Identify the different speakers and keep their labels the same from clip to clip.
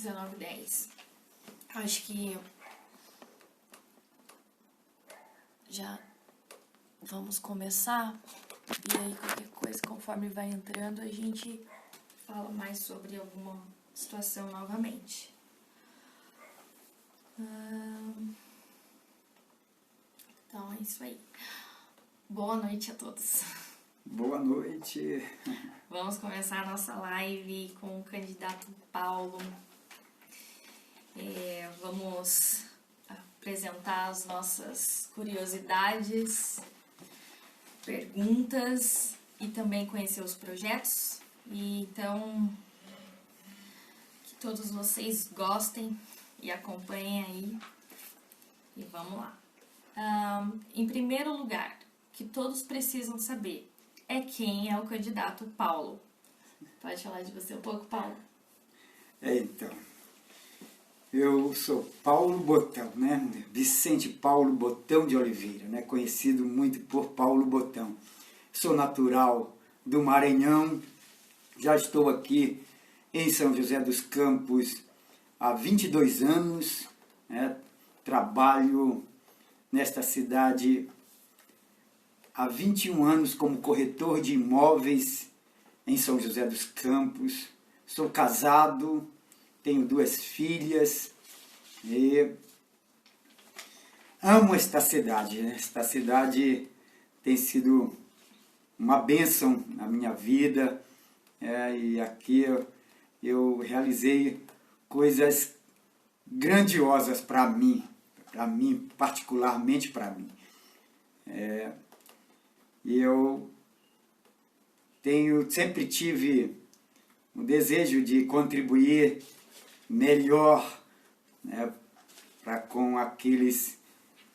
Speaker 1: 19h10. Acho que já vamos começar. E aí qualquer coisa, conforme vai entrando, a gente fala mais sobre alguma situação novamente. Então é isso aí. Boa noite a todos.
Speaker 2: Boa noite.
Speaker 1: Vamos começar a nossa live com o candidato Paulo. Vamos apresentar as nossas curiosidades, perguntas e também conhecer os projetos. E então, que todos vocês gostem e acompanhem aí. E vamos lá. Em primeiro lugar, que todos precisam saber é quem é o candidato Paulo. Pode falar de você um pouco, Paulo?
Speaker 2: Então, eu sou Paulo Botão, né? Vicente Paulo Botão de Oliveira, né? Conhecido muito por Paulo Botão. Sou natural do Maranhão, já estou aqui em São José dos Campos há 22 anos, né? Trabalho nesta cidade há 21 anos como corretor de imóveis em São José dos Campos. Sou casado, tenho 2 filhas e amo esta cidade. Esta cidade tem sido uma bênção na minha vida, e aqui eu realizei coisas grandiosas para mim, particularmente para mim. E eu sempre tive o desejo de contribuir melhor, né, para com aqueles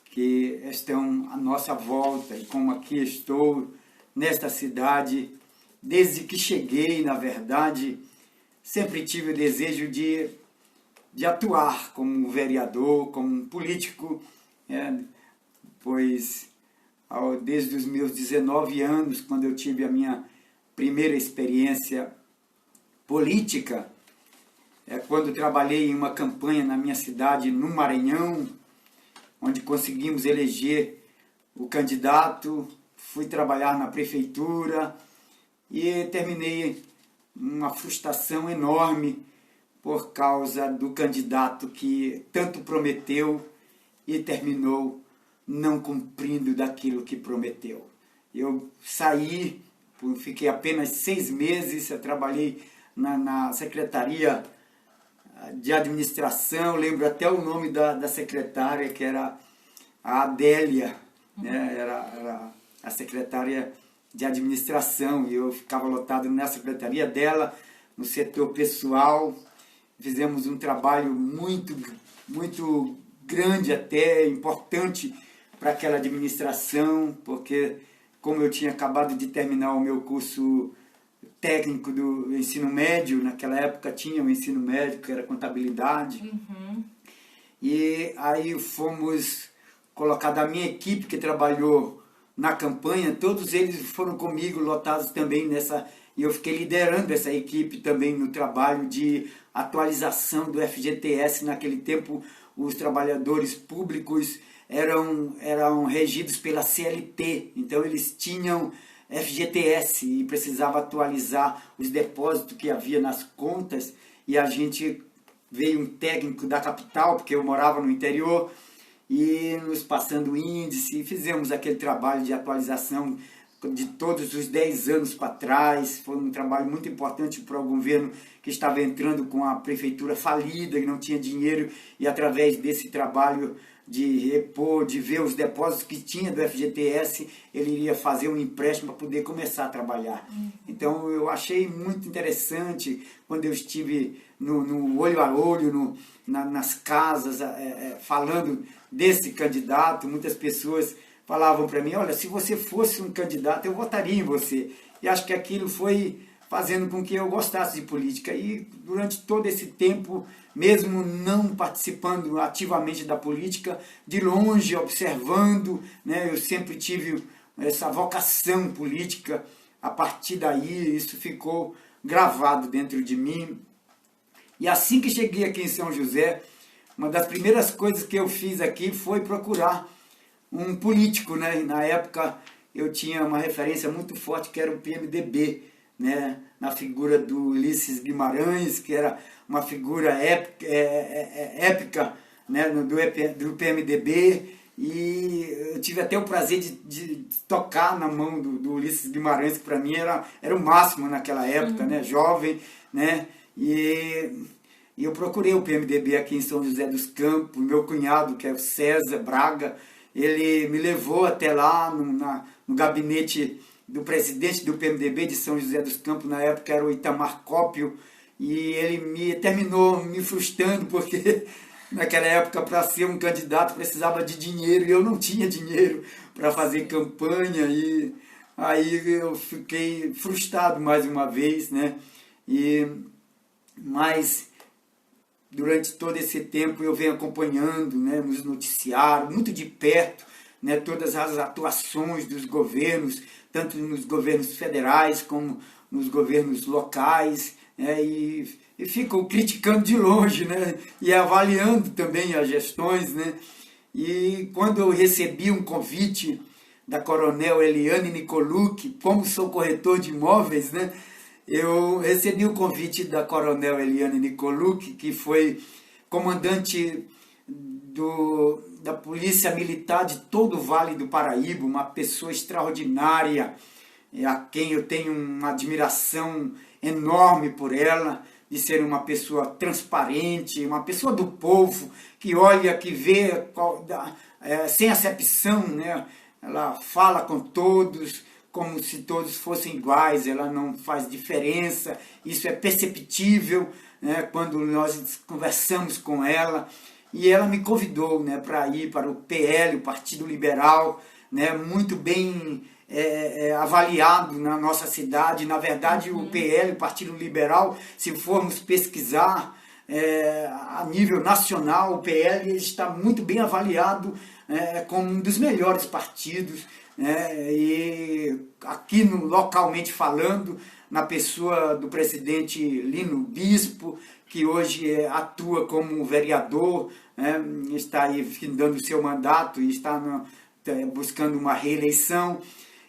Speaker 2: que estão à nossa volta. E como aqui estou nesta cidade, desde que cheguei, na verdade, sempre tive o desejo de atuar como vereador, como político, pois desde os meus 19 anos, quando eu tive a minha primeira experiência política, quando trabalhei em uma campanha na minha cidade, no Maranhão, onde conseguimos eleger o candidato, fui trabalhar na prefeitura e terminei uma frustração enorme por causa do candidato que tanto prometeu e terminou não cumprindo daquilo que prometeu. Eu saí, fiquei apenas 6 meses, eu trabalhei na Secretaria de Administração, lembro até o nome da secretária, que era a Adélia, né? Era a secretária de Administração, e eu ficava lotado na secretaria dela, no setor pessoal. Fizemos um trabalho muito, muito grande, até importante para aquela administração, porque como eu tinha acabado de terminar o meu curso técnico do ensino médio, naquela época tinha o ensino médio, que era contabilidade, e aí fomos colocar da minha equipe que trabalhou na campanha, todos eles foram comigo, lotados também nessa, e eu fiquei liderando essa equipe também no trabalho de atualização do FGTS. Naquele tempo, os trabalhadores públicos eram regidos pela CLT, então eles tinham FGTS e precisava atualizar os depósitos que havia nas contas, e a gente veio um técnico da capital, porque eu morava no interior, e nos passando índice, e fizemos aquele trabalho de atualização de todos os 10 anos para trás. Foi um trabalho muito importante para o governo que estava entrando com a prefeitura falida, que não tinha dinheiro, e através desse trabalho de repor, de ver os depósitos que tinha do FGTS, ele iria fazer um empréstimo para poder começar a trabalhar. Então eu achei muito interessante quando eu estive no olho a olho, nas casas, falando desse candidato. Muitas pessoas falavam para mim: olha, se você fosse um candidato, eu votaria em você. E acho que aquilo foi fazendo com que eu gostasse de política. E durante todo esse tempo, mesmo não participando ativamente da política, de longe, observando, né, eu sempre tive essa vocação política. A partir daí, isso ficou gravado dentro de mim. E assim que cheguei aqui em São José, uma das primeiras coisas que eu fiz aqui foi procurar um político, né? E na época eu tinha uma referência muito forte que era o PMDB, né? Na figura do Ulisses Guimarães, que era uma figura épica, né? do PMDB, e eu tive até o prazer de tocar na mão do Ulisses Guimarães, que para mim era o máximo naquela época, né? Jovem, né? E eu procurei o PMDB aqui em São José dos Campos, meu cunhado, que é o César Braga, ele me levou até lá no gabinete do presidente do PMDB de São José dos Campos, na época era o Itamar Cópio, e ele terminou me frustrando, porque naquela época, para ser um candidato, precisava de dinheiro, e eu não tinha dinheiro para fazer campanha, e aí eu fiquei frustrado mais uma vez, né? Mas durante todo esse tempo eu venho acompanhando, né, nos noticiários, muito de perto, né, todas as atuações dos governos, tanto nos governos federais como nos governos locais, né, e fico criticando de longe, né, e avaliando também as gestões, né. E quando eu recebi um convite da Coronel Eliane Nicolucci, como sou corretor de imóveis, né, eu recebi o convite da Coronel Eliane Nicolucci, que foi comandante da Polícia Militar de todo o Vale do Paraíba, uma pessoa extraordinária, a quem eu tenho uma admiração enorme por ela, de ser uma pessoa transparente, uma pessoa do povo, que olha, que vê sem acepção, né? Ela fala com todos, como se todos fossem iguais, ela não faz diferença, isso é perceptível, né, quando nós conversamos com ela, e ela me convidou, né, para ir para o PL, o Partido Liberal, né, muito bem avaliado na nossa cidade. Na verdade, o PL, o Partido Liberal, se formos pesquisar a nível nacional, o PL está muito bem avaliado como um dos melhores partidos, e aqui localmente falando, na pessoa do presidente Lino Bispo, que hoje atua como vereador, está aí findando o seu mandato e está buscando uma reeleição.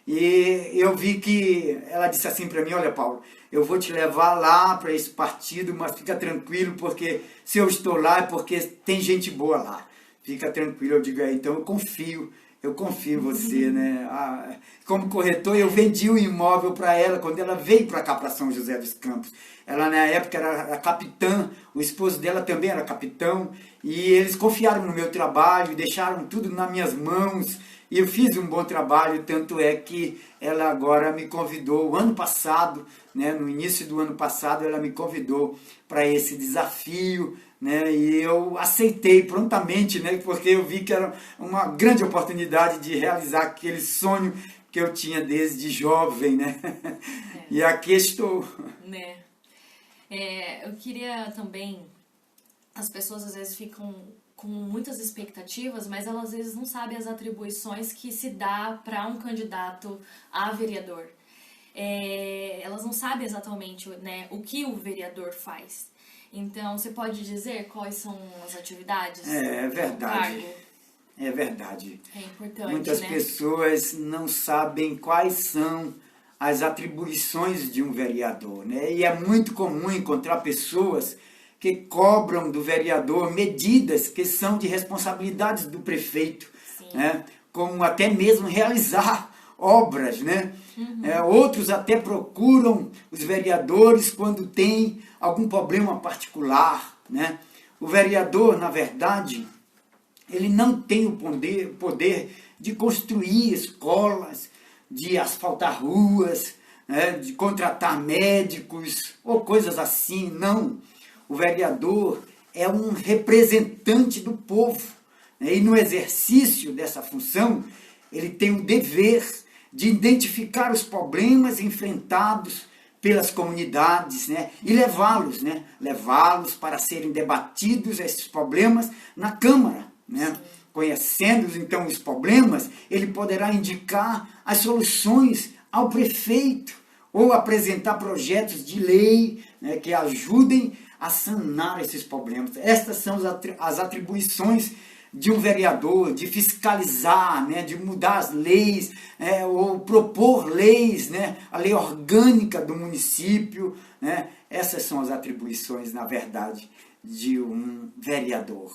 Speaker 2: E eu vi que ela disse assim para mim: olha, Paulo, eu vou te levar lá para esse partido, mas fica tranquilo, porque se eu estou lá é porque tem gente boa lá. Fica tranquilo. Eu digo: então eu confio em você, né? Como corretor, eu vendi o imóvel para ela quando ela veio para cá, para São José dos Campos. Ela, na época, era capitã, o esposo dela também era capitão, e eles confiaram no meu trabalho, deixaram tudo nas minhas mãos, e eu fiz um bom trabalho, tanto é que ela agora me convidou, ano passado, né, no início do ano passado, ela me convidou para esse desafio, né, e eu aceitei prontamente, né, porque eu vi que era uma grande oportunidade de realizar aquele sonho que eu tinha desde jovem, né? E aqui estou.
Speaker 1: Né? Eu queria também, as pessoas às vezes ficam com muitas expectativas, mas elas às vezes não sabem as atribuições que se dá para um candidato a vereador. Elas não sabem exatamente, né, o que o vereador faz. Então, você pode dizer quais são as atividades?
Speaker 2: É verdade. É verdade.
Speaker 1: É importante,
Speaker 2: muitas pessoas não sabem quais são as atribuições de um vereador, né? E é muito comum encontrar pessoas que cobram do vereador medidas que são de responsabilidades do prefeito, né? Como até mesmo realizar obras, né? Outros até procuram os vereadores quando tem algum problema particular, né? O vereador, na verdade, ele não tem o poder de construir escolas, de asfaltar ruas, né? De contratar médicos ou coisas assim, não. O vereador é um representante do povo, né? E no exercício dessa função, ele tem o dever de identificar os problemas enfrentados pelas comunidades, né? E levá-los, né? Levá-los para serem debatidos esses problemas na Câmara, né? Conhecendo então os problemas, ele poderá indicar as soluções ao prefeito ou apresentar projetos de lei, né, que ajudem a sanar esses problemas. Estas são as atribuições de um vereador, de fiscalizar, né, de mudar as leis, ou propor leis, né, a lei orgânica do município, né, essas são as atribuições, na verdade, de um vereador.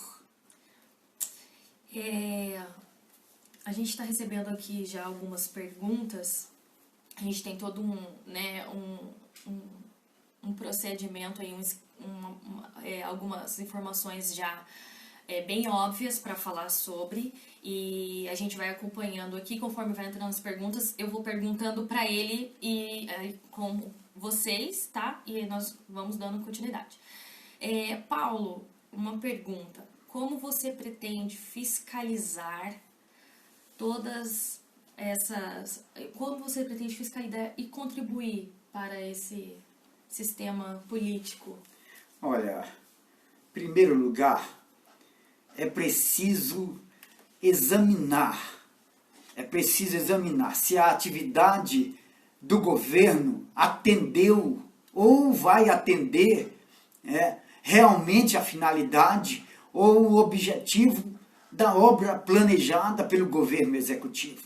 Speaker 1: A gente está recebendo aqui já algumas perguntas, a gente tem todo um procedimento, aí, algumas informações já bem óbvias para falar sobre, e a gente vai acompanhando aqui, conforme vai entrando as perguntas, eu vou perguntando para ele e com vocês, tá? E nós vamos dando continuidade. Paulo, uma pergunta: como você pretende fiscalizar todas essas... Como você pretende fiscalizar e contribuir para esse sistema político?
Speaker 2: Olha, em primeiro lugar, é preciso examinar se a atividade do governo atendeu ou vai atender realmente a finalidade ou o objetivo da obra planejada pelo governo executivo.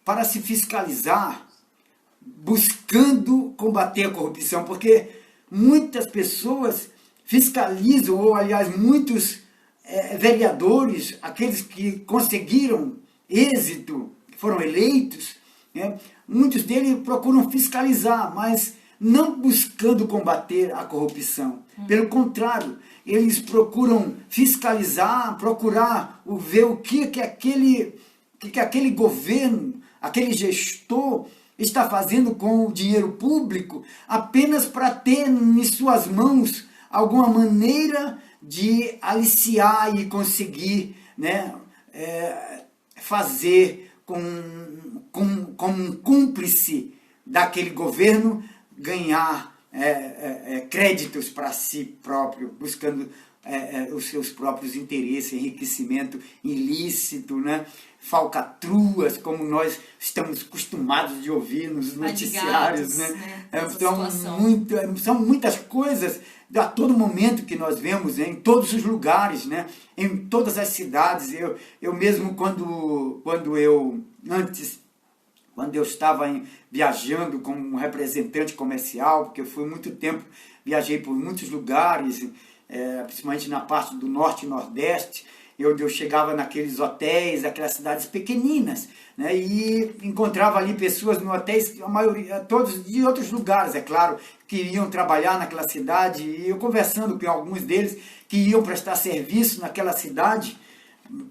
Speaker 2: Para se fiscalizar, buscando combater a corrupção, porque muitas pessoas fiscalizam, ou aliás, muitos vereadores, aqueles que conseguiram êxito, que foram eleitos, né, muitos deles procuram fiscalizar, mas não buscando combater a corrupção. Pelo contrário, eles procuram fiscalizar, procurar ver o que aquele governo, aquele gestor está fazendo com o dinheiro público, apenas para ter em suas mãos alguma maneira de aliciar e conseguir, né, fazer como um cúmplice daquele governo, ganhar créditos para si próprio, buscando os seus próprios interesses, enriquecimento ilícito, né? Falcatruas, como nós estamos acostumados de ouvir nos noticiários, né? São muitas coisas a todo momento que nós vemos, em todos os lugares, né? Em todas as cidades. Eu mesmo, quando eu estava viajando como um representante comercial, porque eu fui muito tempo, viajei por muitos lugares, principalmente na parte do norte e nordeste, eu chegava naqueles hotéis, aquelas cidades pequeninas, né, e encontrava ali pessoas no hotéis, a maioria, todos de outros lugares, é claro, que iam trabalhar naquela cidade, e eu conversando com alguns deles que iam prestar serviço naquela cidade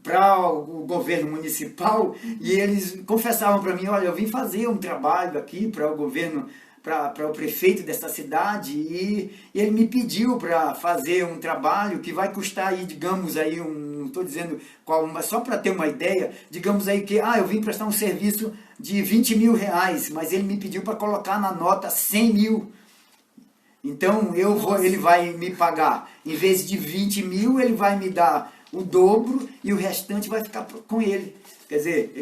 Speaker 2: para o governo municipal, e eles confessavam para mim: olha, eu vim fazer um trabalho aqui para o governo, para o prefeito dessa cidade, e ele me pediu para fazer um trabalho que vai custar aí, digamos aí, não estou dizendo qual, mas só para ter uma ideia, digamos aí que eu vim prestar um serviço de 20 mil reais, mas ele me pediu para colocar na nota 100 mil. Então ele vai me pagar, em vez de 20 mil, ele vai me dar o dobro e o restante vai ficar com ele. Quer dizer,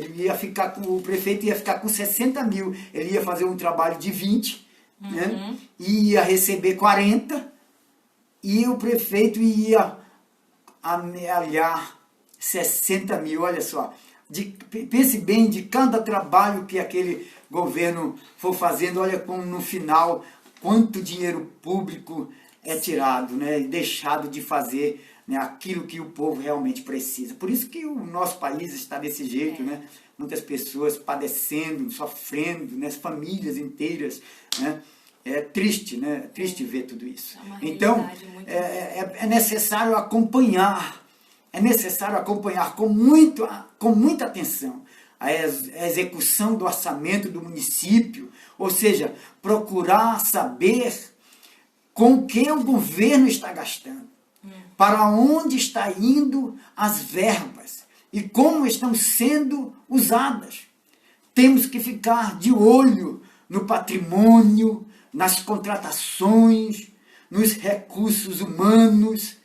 Speaker 2: o prefeito ia ficar com 60 mil, ele ia fazer um trabalho de 20, né, e ia receber 40, e o prefeito ia amealhar 60 mil, olha só. Pense bem, de cada trabalho que aquele governo for fazendo, olha como no final, quanto dinheiro público é tirado, né, e deixado de fazer, né, aquilo que o povo realmente precisa. Por isso que o nosso país está desse jeito, né? Muitas pessoas padecendo, sofrendo, né? Famílias inteiras, né? É triste, né? É triste ver tudo isso. Então, é necessário acompanhar, com muita atenção a execução do orçamento do município, ou seja, procurar saber com o que o governo está gastando, para onde está indo as verbas e como estão sendo usadas. Temos que ficar de olho no patrimônio, nas contratações, nos recursos humanos,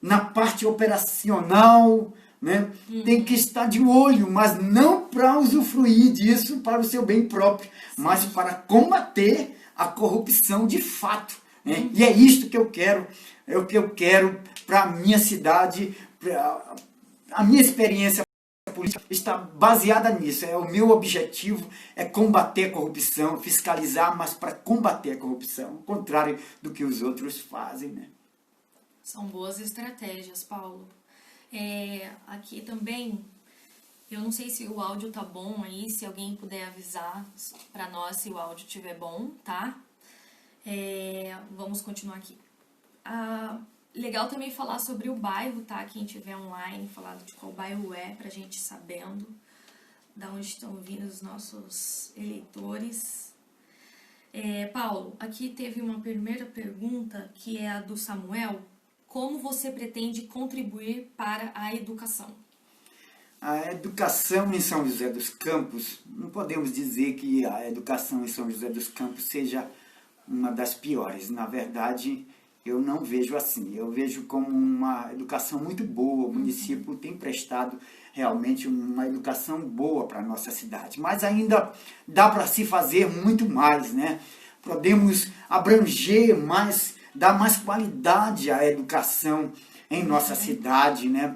Speaker 2: na parte operacional, né? Tem que estar de olho, mas não para usufruir disso para o seu bem próprio, mas para combater a corrupção de fato, né? E é isto que eu quero, é o que eu quero para a minha cidade, a minha experiência política está baseada nisso. O meu objetivo é combater a corrupção, fiscalizar, mas para combater a corrupção, ao contrário do que os outros fazem, né?
Speaker 1: São boas estratégias, Paulo. Aqui também, eu não sei se o áudio tá bom aí, se alguém puder avisar para nós se o áudio estiver bom, tá? Vamos continuar aqui. Legal também falar sobre o bairro, tá? Quem tiver online, falar de qual bairro é, pra gente sabendo da onde estão vindo os nossos eleitores. Paulo, aqui teve uma primeira pergunta, que é a do Samuel. Como você pretende contribuir para a educação?
Speaker 2: A educação em São José dos Campos, não podemos dizer que a educação em São José dos Campos seja uma das piores. Na verdade, eu não vejo assim. Eu vejo como uma educação muito boa. O município tem prestado realmente uma educação boa para a nossa cidade. Mas ainda dá para se fazer muito mais, né? Podemos abranger mais, dar mais qualidade à educação em nossa cidade, né?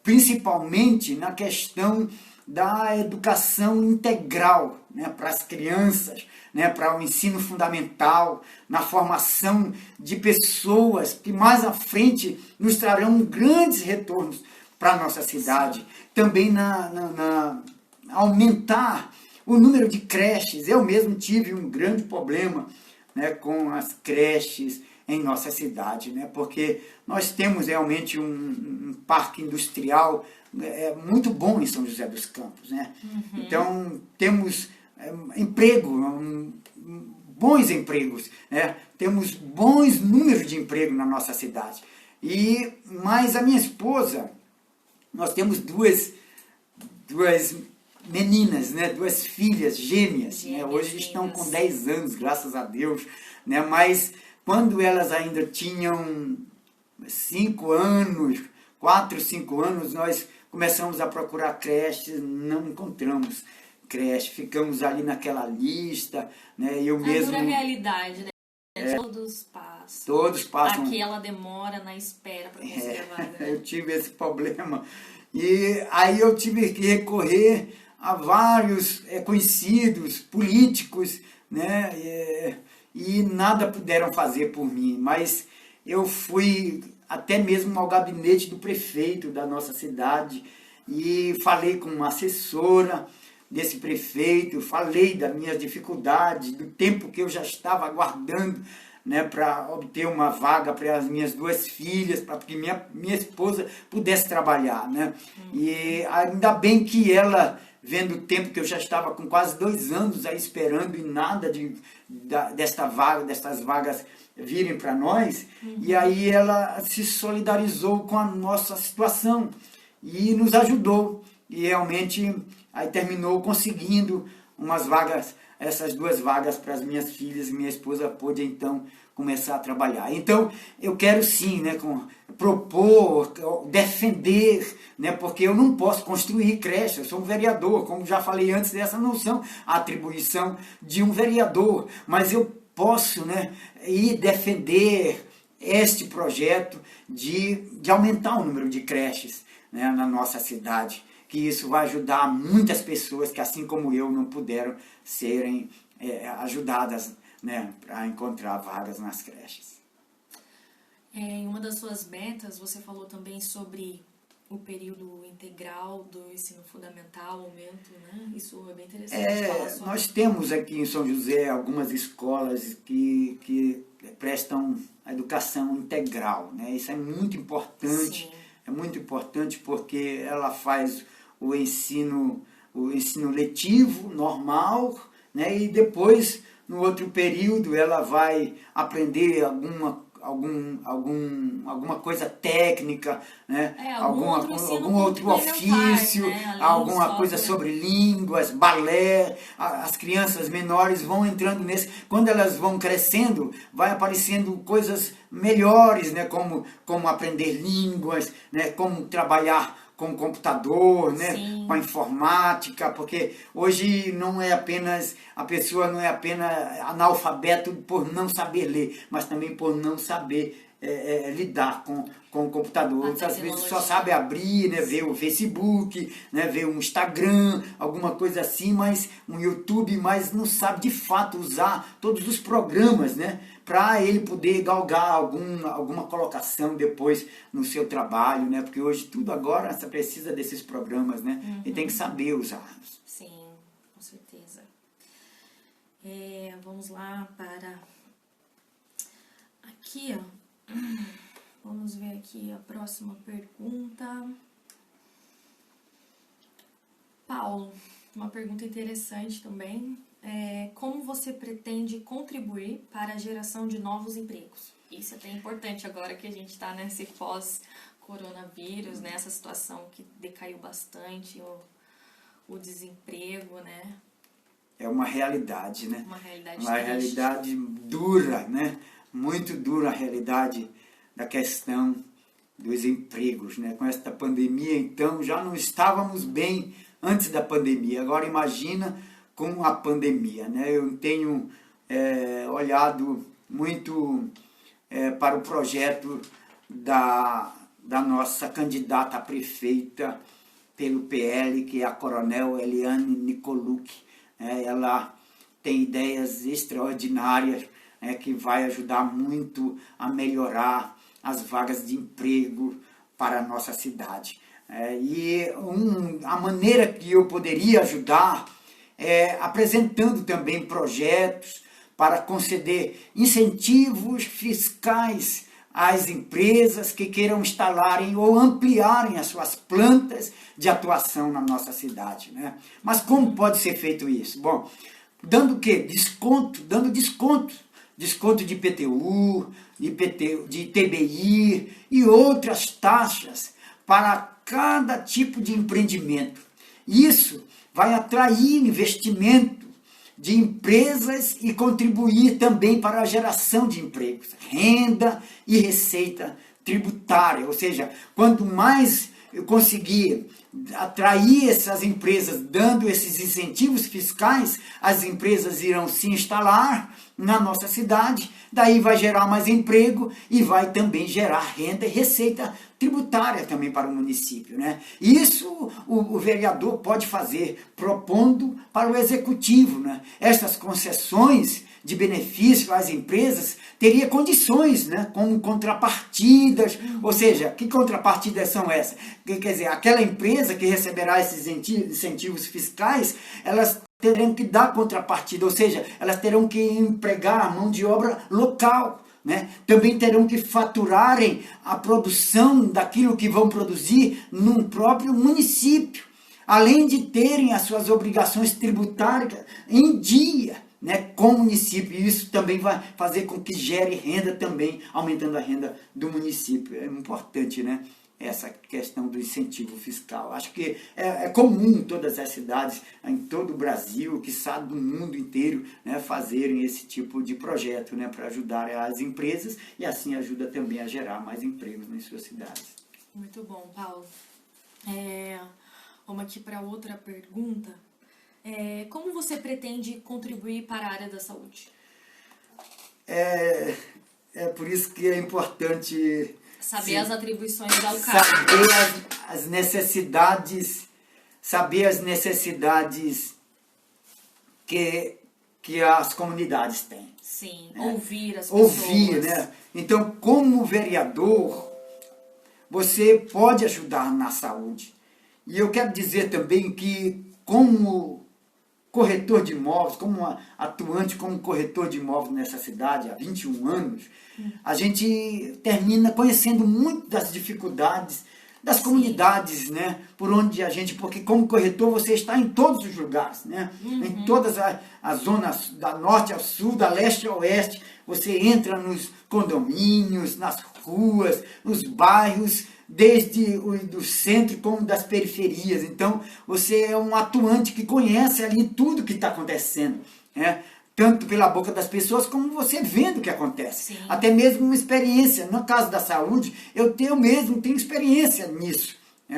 Speaker 2: Principalmente na questão da educação integral, né? Para as crianças, né, para o ensino fundamental, na formação de pessoas que mais à frente nos trarão grandes retornos para a nossa cidade. Também aumentar o número de creches. Eu mesmo tive um grande problema, né, com as creches em nossa cidade, né, porque nós temos realmente um parque industrial muito bom em São José dos Campos, né? Então temos bons empregos, né? Temos bons números de emprego na nossa cidade. Mas a minha esposa, nós temos duas meninas, né? Duas filhas gêmeas, né? Hoje estão com 10 anos, graças a Deus, né? Mas quando elas ainda tinham 5 anos, 4, 5 anos, nós começamos a procurar creches, não encontramos creche, ficamos ali naquela lista, né? Eu mesmo...
Speaker 1: A dura realidade, né? Todos passam. Aquela demora na espera para conseguir a vaga. Né?
Speaker 2: Eu tive esse problema. E aí eu tive que recorrer a vários conhecidos, políticos, né? E nada puderam fazer por mim. Mas eu fui até mesmo ao gabinete do prefeito da nossa cidade e falei com uma assessora desse prefeito, falei das minhas dificuldades, do tempo que eu já estava aguardando, né, para obter uma vaga para as minhas 2 filhas, para que minha esposa pudesse trabalhar, né? E ainda bem que ela, vendo o tempo que eu já estava com quase 2 anos aí esperando e nada destas vagas virem para nós, e aí ela se solidarizou com a nossa situação e nos ajudou. E realmente aí terminou conseguindo umas vagas, essas 2 vagas para as minhas filhas, e minha esposa pôde então começar a trabalhar. Então eu quero sim, né, propor, defender, né, porque eu não posso construir creche, eu sou um vereador, como já falei antes, essa não são a atribuição de um vereador, mas eu posso, né, ir defender este projeto de aumentar o número de creches, né, na nossa cidade, que isso vai ajudar muitas pessoas que, assim como eu, não puderam serem ajudadas, né, para encontrar vagas nas creches.
Speaker 1: Em uma das suas metas, você falou também sobre o período integral do ensino fundamental, aumento, né? Isso é bem interessante falar sobre.
Speaker 2: Nós temos aqui em São José algumas escolas que prestam a educação integral, né? Isso é muito importante. Sim. É muito importante porque ela faz o ensino letivo, normal, né? E depois, no outro período, ela vai aprender alguma coisa técnica, né? Algum outro ofício, né? Alguma coisa sobre línguas, balé. As crianças menores vão entrando nesse. Quando elas vão crescendo, vai aparecendo coisas melhores, né? Como aprender línguas, né? Como trabalhar com o computador, né?
Speaker 1: Sim.
Speaker 2: Com a informática, porque hoje não é apenas, a pessoa não é apenas analfabeto por não saber ler, mas também por não saber lidar com o computador. Às vezes só sabe abrir, né, ver o Facebook, né, ver um Instagram, alguma coisa assim, mas um YouTube, mas não sabe de fato usar todos os programas, né, para ele poder galgar alguma colocação depois no seu trabalho, né, porque hoje tudo agora você precisa desses programas, né, e tem que saber usá-los.
Speaker 1: Sim, com certeza. Vamos lá para aqui, ó. Vamos ver aqui a próxima pergunta. Paulo, uma pergunta interessante também. Como você pretende contribuir para a geração de novos empregos? Isso é até importante agora que a gente está nesse pós-coronavírus, né? Essa situação que decaiu bastante, o desemprego, né?
Speaker 2: É uma realidade, né?
Speaker 1: Uma
Speaker 2: realidade dura, né? Muito dura a realidade da questão dos empregos, né? Com esta pandemia, então, já não estávamos bem antes da pandemia. Agora imagina com a pandemia, né? Eu tenho olhado muito para o projeto da nossa candidata a prefeita pelo PL, que é a Coronel Eliane Nicolucci. Ela tem ideias extraordinárias, que vai ajudar muito a melhorar as vagas de emprego para a nossa cidade. A maneira que eu poderia ajudar é apresentando também projetos para conceder incentivos fiscais às empresas que queiram instalarem ou ampliarem as suas plantas de atuação na nossa cidade, né? Mas como pode ser feito isso? Bom, dando o quê? Dando desconto de IPTU, de TBI e outras taxas para cada tipo de empreendimento. Isso vai atrair investimento de empresas e contribuir também para a geração de empregos, renda e receita tributária. Ou seja, quanto mais eu conseguir atrair essas empresas, dando esses incentivos fiscais, as empresas irão se instalar na nossa cidade, daí vai gerar mais emprego e vai também gerar renda e receita tributária também para o município, né? Isso o vereador pode fazer, propondo para o executivo, né? Essas concessões de benefício às empresas teria condições, né? Como contrapartidas, ou seja, que contrapartidas são essas? Quer dizer, aquela empresa que receberá esses incentivos fiscais, elas terão que dar contrapartida, ou seja, elas terão que empregar a mão de obra local, né? Também terão que faturarem a produção daquilo que vão produzir no próprio município, além de terem as suas obrigações tributárias em dia, né, com o município. E isso também vai fazer com que gere renda também, aumentando a renda do município. É importante, né, essa questão do incentivo fiscal. Acho que é comum em todas as cidades, em todo o Brasil, quiçá do mundo inteiro, né, fazerem esse tipo de projeto, né, para ajudar as empresas e assim ajuda também a gerar mais empregos nas suas cidades.
Speaker 1: Muito bom, Paulo. Vamos aqui para outra pergunta. Como você pretende contribuir para a área da saúde?
Speaker 2: É por isso que é importante
Speaker 1: saber as atribuições da UCAP.
Speaker 2: Saber as necessidades que as comunidades têm.
Speaker 1: Sim,
Speaker 2: né?
Speaker 1: Ouvir as pessoas.
Speaker 2: Ouvir, né? Então, como vereador, você pode ajudar na saúde. E eu quero dizer também que, como corretor de imóveis, atuante como corretor de imóveis nessa cidade há 21 anos, a gente termina conhecendo muito das dificuldades das comunidades, né? Por onde a gente, porque como corretor você está em todos os lugares, né? Em todas as zonas, da norte ao sul, da leste ao oeste, você entra nos condomínios, nas ruas, nos bairros, desde do centro como das periferias. Então, você é um atuante que conhece ali tudo que está acontecendo, né? Tanto pela boca das pessoas, como você vendo o que acontece. Até mesmo uma experiência. No caso da saúde, eu mesmo tenho experiência nisso,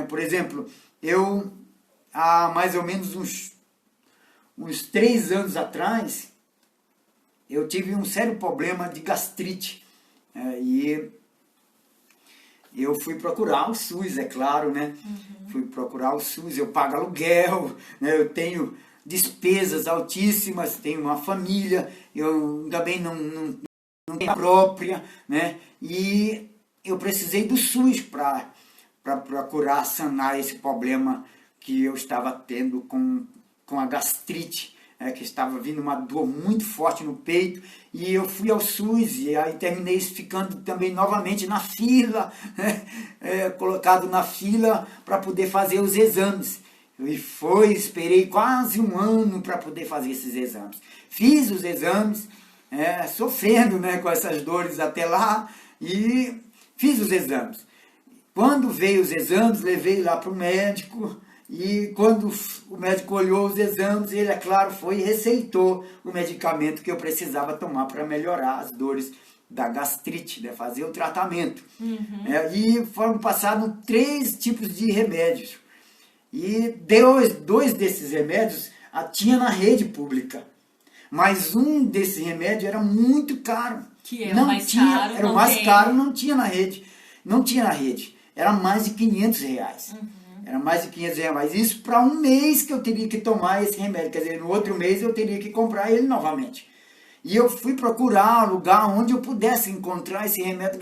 Speaker 2: Por exemplo, eu, há mais ou menos uns 3 anos atrás, eu tive um sério problema de gastrite. E eu fui procurar o SUS, é claro, né? Fui procurar o SUS, eu pago aluguel, né? Eu tenho despesas altíssimas, tenho uma família, eu também não tenho a própria, né? E eu precisei do SUS para procurar sanar esse problema que eu estava tendo com a gastrite, que estava vindo uma dor muito forte no peito, e eu fui ao SUS, e aí terminei ficando também novamente na fila, colocado na fila para poder fazer os exames. E esperei quase 1 ano para poder fazer esses exames. Fiz os exames, sofrendo, né, com essas dores até lá, e fiz os exames. Quando veio os exames, levei lá para o médico, e quando o médico olhou os exames, ele, é claro, foi e receitou o medicamento que eu precisava tomar para melhorar as dores da gastrite, né, fazer o tratamento. E foram passados 3 tipos de remédios. E dois desses remédios tinha na rede pública. Mas um desses remédios era muito caro.
Speaker 1: Que era mais caro.
Speaker 2: Era o mais caro, não tinha na rede. Não tinha na rede. Era mais de R$500. Era mais de R$500. Mas isso para 1 mês que eu teria que tomar esse remédio. Quer dizer, no outro mês eu teria que comprar ele novamente. E eu fui procurar um lugar onde eu pudesse encontrar esse remédio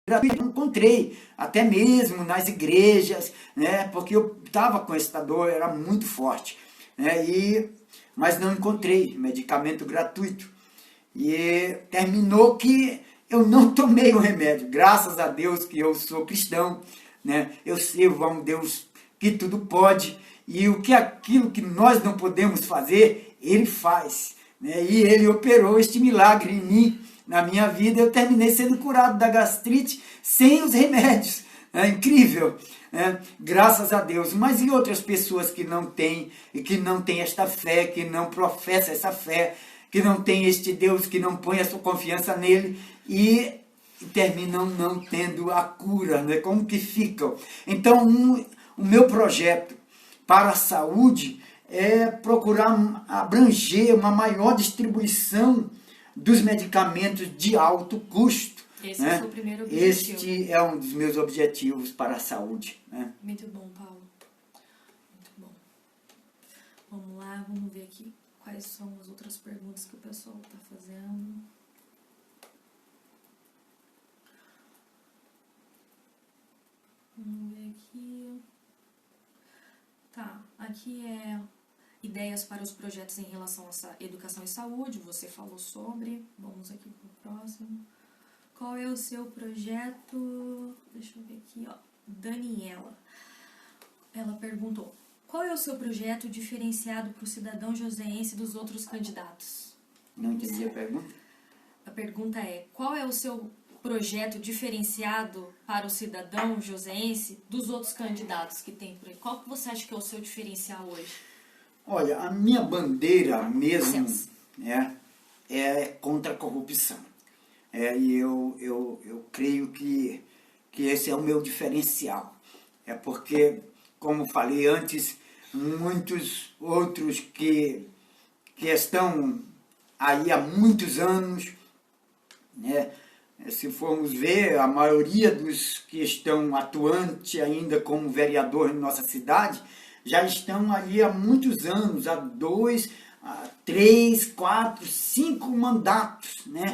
Speaker 2: gratuito. Eu encontrei, até mesmo nas igrejas, né? Porque eu estava com essa dor, era muito forte. Né? Mas não encontrei medicamento gratuito. E terminou que eu não tomei o remédio. Graças a Deus que eu sou cristão, né? Eu sirvo a um Deus que tudo pode. E aquilo que nós não podemos fazer, Ele faz. Né? E Ele operou este milagre em mim, na minha vida. Eu terminei sendo curado da gastrite sem os remédios. É incrível. Graças a Deus. Mas e outras pessoas que não têm, e que não têm esta fé, que não professam essa fé, que não tem este Deus, que não põe a sua confiança nele e terminam não tendo a cura, né? Como que ficam? Então, o meu projeto para a saúde é procurar abranger uma maior distribuição dos medicamentos de alto custo.
Speaker 1: Esse é o seu primeiro objetivo.
Speaker 2: Este é um dos meus objetivos para a saúde. Né?
Speaker 1: Muito bom, Paulo. Muito bom. Vamos lá, vamos ver aqui quais são as outras perguntas que o pessoal está fazendo. Vamos ver aqui. Tá, aqui é ideias para os projetos em relação a educação e saúde, você falou sobre. Vamos aqui para o próximo. Qual é o seu projeto? Deixa eu ver aqui, ó. Daniela. Ela perguntou: qual é o seu projeto diferenciado para o cidadão joseense dos outros candidatos?
Speaker 2: Não entendi a pergunta.
Speaker 1: A pergunta é: qual é o seu projeto diferenciado para o cidadão joseense dos outros candidatos que tem por aí? Qual que você acha que é o seu diferencial hoje?
Speaker 2: Olha, a minha bandeira mesmo é contra a corrupção. E eu creio que esse é o meu diferencial. É porque, como falei antes, muitos outros que estão aí há muitos anos, né? Se formos ver, a maioria dos que estão atuantes ainda como vereador em nossa cidade, já estão ali há muitos anos, há 2, 3, 4, 5 mandatos, né?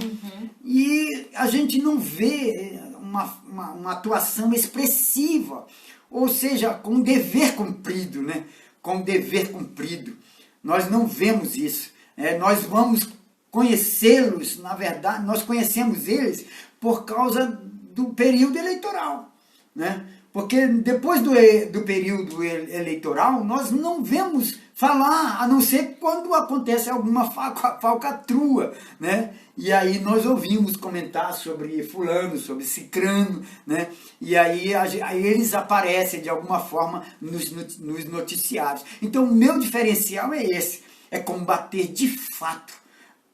Speaker 2: E a gente não vê uma atuação expressiva, ou seja, com dever cumprido, né? Com dever cumprido. Nós não vemos isso. Nós vamos conhecê-los, na verdade, nós conhecemos eles por causa do período eleitoral, né? Porque depois do período eleitoral, nós não vemos falar, a não ser quando acontece alguma falcatrua, né? E aí nós ouvimos comentar sobre fulano, sobre cicrano, né? E aí eles aparecem de alguma forma nos noticiários. Então o meu diferencial é esse, é combater de fato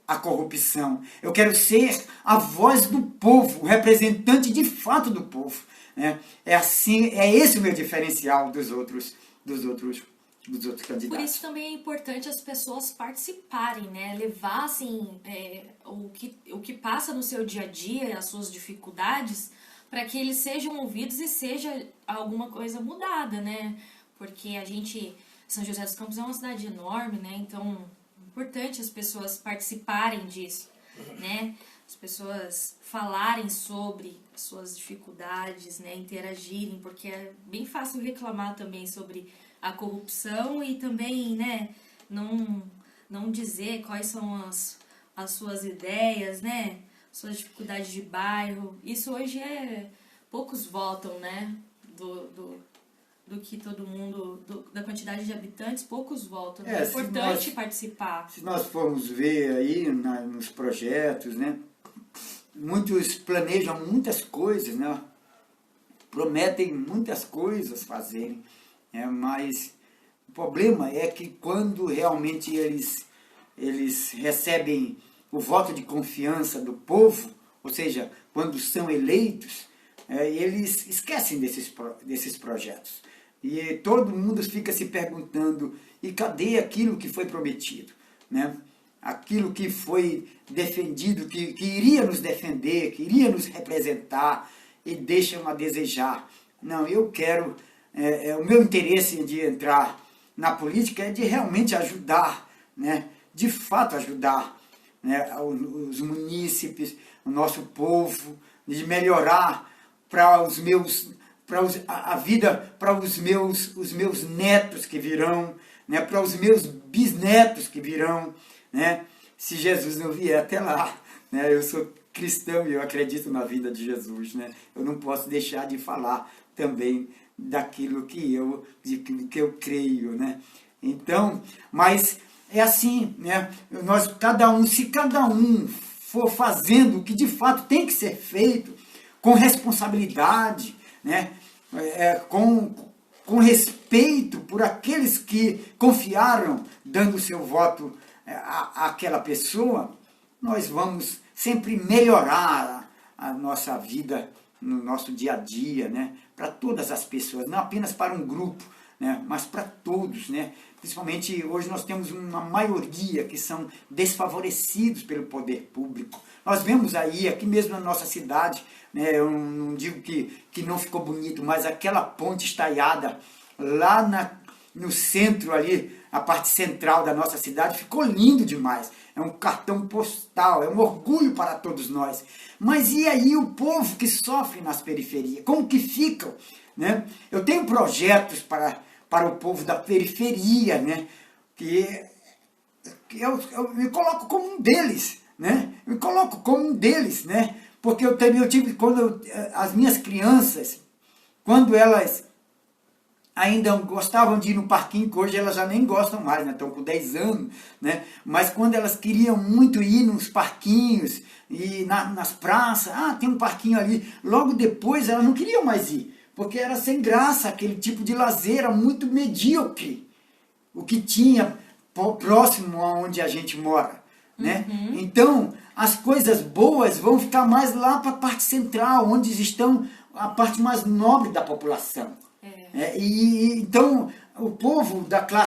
Speaker 2: a corrupção. Eu quero ser a voz do povo, o representante de fato do povo. Né? É assim, é esse o meu diferencial dos outros candidatos.
Speaker 1: Por isso também é importante as pessoas participarem, né? Levar assim, o que passa no seu dia a dia, as suas dificuldades, para que eles sejam ouvidos e seja alguma coisa mudada, né? Porque São José dos Campos é uma cidade enorme, né? Então é importante as pessoas participarem disso, né? As pessoas falarem sobre as suas dificuldades, né? Interagirem, porque é bem fácil reclamar também sobre a corrupção e também, né, não dizer quais são as suas ideias, né, suas dificuldades de bairro. Isso hoje poucos votam, né, do que todo mundo, da quantidade de habitantes, poucos votam. É importante participar.
Speaker 2: Se nós formos ver aí nos projetos, né, muitos planejam muitas coisas, né, prometem muitas coisas fazerem. Mas o problema é que quando realmente eles recebem o voto de confiança do povo, ou seja, quando são eleitos, eles esquecem desses projetos. E todo mundo fica se perguntando, e cadê aquilo que foi prometido? Né? Aquilo que foi defendido, que iria nos defender, que iria nos representar, e deixam a desejar. Não, eu quero... o meu interesse de entrar na política é de realmente ajudar, né? De fato ajudar, né? Os munícipes, o nosso povo, de melhorar a vida para os meus netos que virão, né? Para os meus bisnetos que virão, né? Se Jesus não vier até lá, né? Eu sou cristão e eu acredito na vinda de Jesus, né? Eu não posso deixar de falar também daquilo que eu creio, né? Então, mas é assim, né? Se cada um for fazendo o que de fato tem que ser feito, com responsabilidade, né? Com respeito por aqueles que confiaram, dando o seu voto àquela pessoa, nós vamos sempre melhorar a nossa vida no nosso dia a dia, né? Para todas as pessoas, não apenas para um grupo, né? Mas para todos, né? Principalmente hoje nós temos uma maioria que são desfavorecidos pelo poder público. Nós vemos aí, aqui mesmo na nossa cidade, né? Eu não digo que não ficou bonito, mas aquela ponte estaiada lá no centro ali, a parte central da nossa cidade, ficou lindo demais. É um cartão postal, é um orgulho para todos nós. Mas e aí o povo que sofre nas periferias? Como que ficam? Né? Eu tenho projetos para o povo da periferia, né? que eu me coloco como um deles. Né? Eu me coloco como um deles, né? Porque eu tive, as minhas crianças, quando elas ainda gostavam de ir no parquinho, que hoje elas já nem gostam mais, né? Estão com 10 anos, né? Mas quando elas queriam muito ir nos parquinhos e nas praças, tem um parquinho ali, logo depois elas não queriam mais ir, porque era sem graça, aquele tipo de lazer, era muito medíocre, o que tinha próximo aonde a gente mora, né?
Speaker 1: Uhum.
Speaker 2: Então, as coisas boas vão ficar mais lá para a parte central, onde estão a parte mais nobre da população. Então, o povo da classe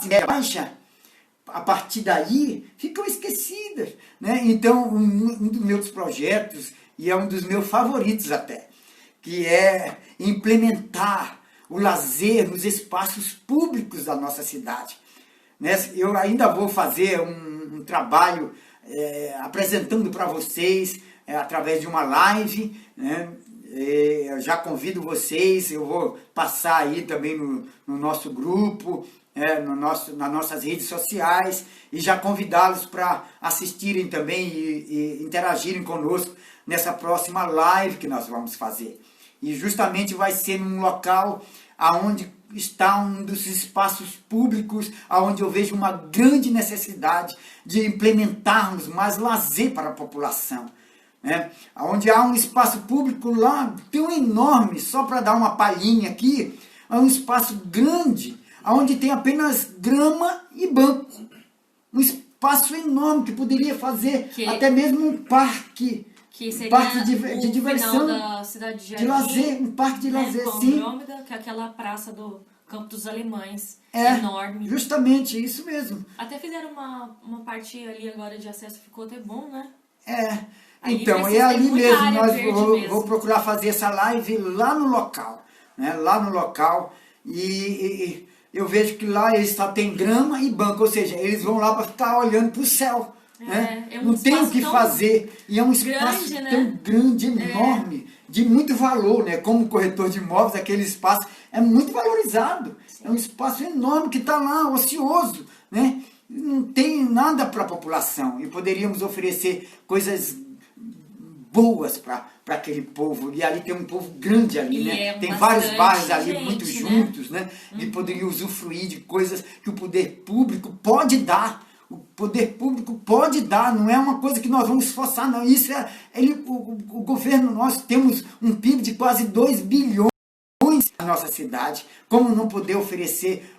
Speaker 2: média baixa, a partir daí, ficam esquecidas. Né? Então, um dos meus projetos, e é um dos meus favoritos até, que é implementar o lazer nos espaços públicos da nossa cidade. Né? Eu ainda vou fazer um trabalho apresentando para vocês, através de uma live, né? Eu já convido vocês, eu vou passar aí também no nosso grupo, nas nossas redes sociais, e já convidá-los para assistirem também e interagirem conosco nessa próxima live que nós vamos fazer. E justamente vai ser num local onde está um dos espaços públicos, onde eu vejo uma grande necessidade de implementarmos mais lazer para a população. Né? Onde há um espaço público lá, tão enorme, só para dar uma palhinha aqui, é um espaço grande, onde tem apenas grama e banco. espaço enorme que poderia fazer
Speaker 1: Que-
Speaker 2: até mesmo um parque.
Speaker 1: Que seria
Speaker 2: Parque de
Speaker 1: o
Speaker 2: diversão,
Speaker 1: final da cidade de Jardim,
Speaker 2: de lazer, um parque de
Speaker 1: né,
Speaker 2: lazer,
Speaker 1: com
Speaker 2: sim.
Speaker 1: Andrômeda, que é aquela praça do Campo dos Alemães,
Speaker 2: É,
Speaker 1: enorme.
Speaker 2: justamente, isso mesmo.
Speaker 1: Até fizeram uma parte ali agora de acesso, ficou até bom, né?
Speaker 2: É,
Speaker 1: Ali
Speaker 2: então,
Speaker 1: precisa
Speaker 2: é ali
Speaker 1: ter muita
Speaker 2: mesmo,
Speaker 1: área
Speaker 2: nós
Speaker 1: verde
Speaker 2: vou
Speaker 1: mesmo.
Speaker 2: procurar fazer essa live lá no local, né? Lá no local, e eu vejo que lá eles só tem grama e banco, ou seja, eles vão lá para ficar olhando para o céu, né?
Speaker 1: É um
Speaker 2: Não tem o
Speaker 1: espaço
Speaker 2: que
Speaker 1: tão
Speaker 2: fazer, e é um espaço
Speaker 1: grande, né?
Speaker 2: tão grande, enorme, de muito valor, né? Como corretor de imóveis, aquele espaço é muito valorizado, é um espaço enorme que está lá, ocioso, né? Não tem nada para a população, e poderíamos oferecer coisas boas para aquele povo, e ali tem um povo grande ali,
Speaker 1: E
Speaker 2: né?
Speaker 1: é
Speaker 2: Tem vários
Speaker 1: bastante
Speaker 2: bairros ali
Speaker 1: gente,
Speaker 2: muito
Speaker 1: né?
Speaker 2: juntos, né? E poderia usufruir de coisas que o poder público pode dar. O poder público pode dar, não é uma coisa que nós vamos esforçar, não. Isso é, o governo, nós temos um PIB de quase 2 bilhões na nossa cidade, como não poder oferecer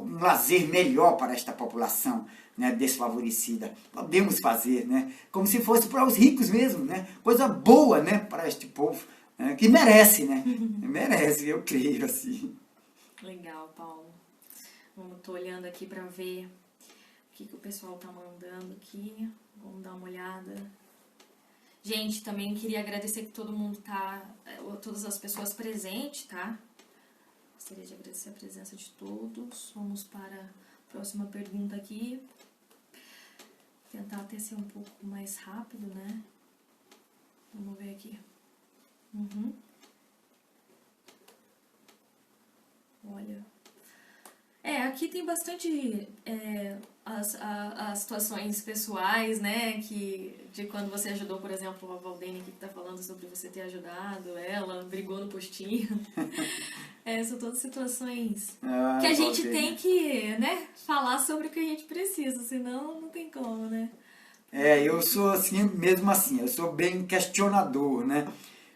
Speaker 2: um lazer melhor para esta população, né, desfavorecida? Podemos fazer, né, como se fosse para os ricos mesmo, né, coisa boa, né, para este povo, né, que merece, né, merece, eu creio assim.
Speaker 1: Legal, Paulo. Tô olhando aqui para ver o que o pessoal tá mandando aqui. Vamos dar uma olhada. Gente, também queria agradecer que todo mundo tá, todas as pessoas presentes, tá? Gostaria de agradecer a presença de todos. Vamos para a próxima pergunta aqui. Tentar até ser um pouco mais rápido, né? Vamos ver aqui. Olha. Aqui tem bastante as situações pessoais, né? De quando você ajudou, por exemplo, a Valdene aqui que tá falando sobre você ter ajudado ela, brigou no postinho. São todas situações que a gente tem que, né, falar sobre o que a gente precisa, senão não tem como, né?
Speaker 2: Eu sou assim, mesmo assim, eu sou bem questionador, né?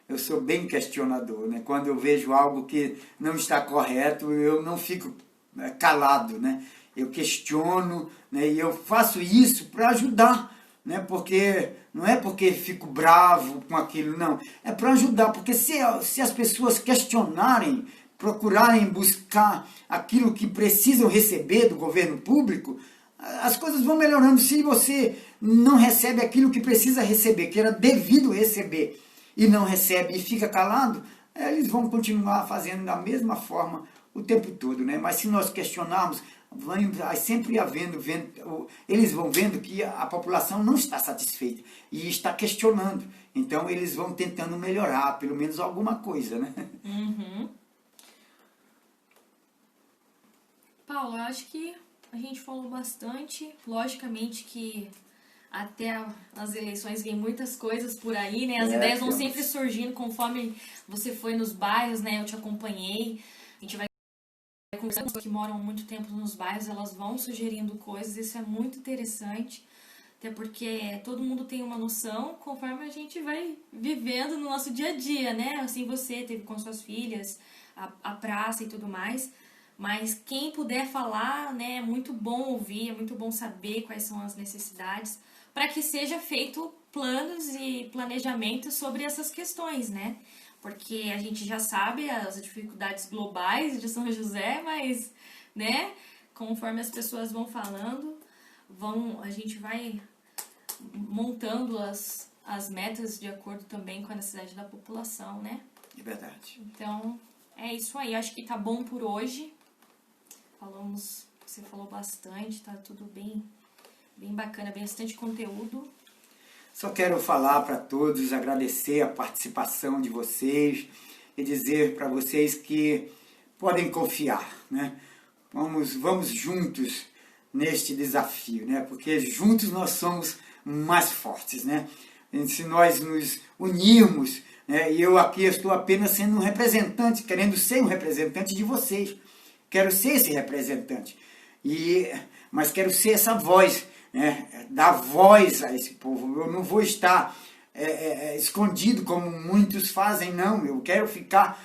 Speaker 2: Eu sou bem questionador, né? Quando eu vejo algo que não está correto, eu não fico calado, né? Eu questiono, né? E eu faço isso para ajudar, né? Porque não é porque fico bravo com aquilo, não. É para ajudar, porque se as pessoas questionarem, procurarem buscar aquilo que precisam receber do governo público, as coisas vão melhorando. Se você não recebe aquilo que precisa receber, que era devido receber, e não recebe e fica calado, eles vão continuar fazendo da mesma forma o tempo todo, né? Mas se nós questionarmos, vai sempre eles vão vendo que a população não está satisfeita e está questionando. Então eles vão tentando melhorar, pelo menos alguma coisa, né?
Speaker 1: Paulo, eu acho que a gente falou bastante. Logicamente que até as eleições vem muitas coisas por aí, né? As ideias vão sempre surgindo conforme você foi nos bairros, né? Eu te acompanhei. A gente vai conversando com pessoas que moram muito tempo nos bairros, elas vão sugerindo coisas. Isso é muito interessante. Até porque todo mundo tem uma noção conforme a gente vai vivendo no nosso dia a dia, né? Assim você teve com suas filhas, a praça e tudo mais. Mas quem puder falar, né, é muito bom ouvir, é muito bom saber quais são as necessidades, para que seja feito planos e planejamentos sobre essas questões, né? Porque a gente já sabe as dificuldades globais de São José, mas, né, conforme as pessoas vão falando, a gente vai montando as metas de acordo também com a necessidade da população, né?
Speaker 2: É verdade.
Speaker 1: Então, é isso aí. Acho que tá bom por hoje. Você falou bastante, tá tudo bem bacana, bastante conteúdo.
Speaker 2: Só quero falar para todos, agradecer a participação de vocês e dizer para vocês que podem confiar, né? Vamos juntos neste desafio, né? Porque juntos nós somos mais fortes, né? E se nós nos unirmos, né? E eu aqui estou apenas sendo um representante, querendo ser um representante de vocês. Quero ser esse representante, mas quero ser essa voz, né? Dar voz a esse povo. Eu não vou estar escondido como muitos fazem, não. Eu quero ficar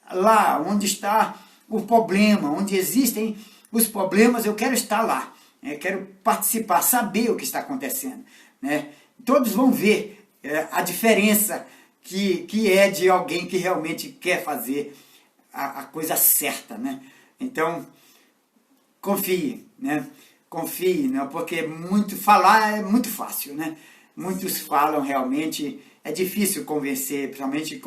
Speaker 2: lá onde está o problema, onde existem os problemas, eu quero estar lá. quero participar, saber o que está acontecendo, né? Todos vão ver a diferença que é de alguém que realmente quer fazer a coisa certa, né? Então, confie, né? Confie, né? Porque falar é muito fácil, né? Muitos falam realmente, é difícil convencer, principalmente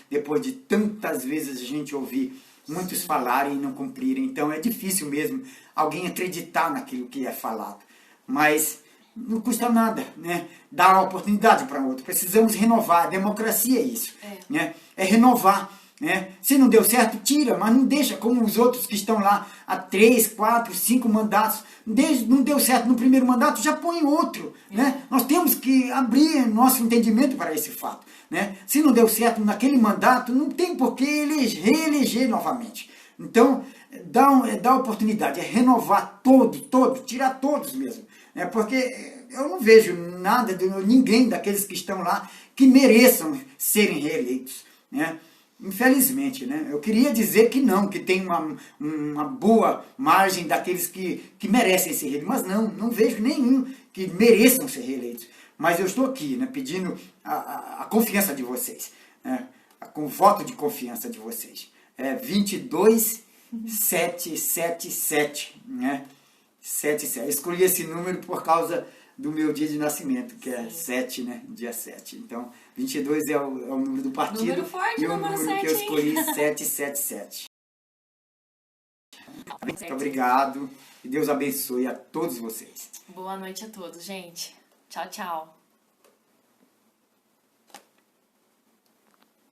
Speaker 2: depois de tantas vezes a gente ouvir muitos falarem e não cumprirem. Então é difícil mesmo alguém acreditar naquilo que é falado. Mas não custa nada, né? Dar uma oportunidade para outro. Precisamos renovar. A democracia é isso, né? É renovar. Né? Se não deu certo, tira, mas não deixa como os outros que estão lá há 3, 4, 5 mandatos. Não deu certo no primeiro mandato, já põe outro. Né? Nós temos que abrir nosso entendimento para esse fato. Né? Se não deu certo naquele mandato, não tem por que reeleger novamente. Então, dá oportunidade, é renovar tirar todos mesmo. Né? Porque eu não vejo ninguém daqueles que estão lá que mereçam serem reeleitos. Né? Infelizmente, né? Eu queria dizer que não, que tem uma boa margem daqueles que merecem ser reeleitos, mas não vejo nenhum que mereçam ser reeleitos. Mas eu estou aqui, né, pedindo a confiança de vocês, né, com o voto de confiança de vocês. 22777, né? 77. Escolhi esse número por causa do meu dia de nascimento, que é 7, né? Dia 7. Então, 22 é o número do partido.
Speaker 1: Número forte,
Speaker 2: e o
Speaker 1: número
Speaker 2: número
Speaker 1: 7,
Speaker 2: que eu escolhi, 777. Muito obrigado. E Deus abençoe a todos vocês.
Speaker 1: Boa noite a todos, gente. Tchau, tchau.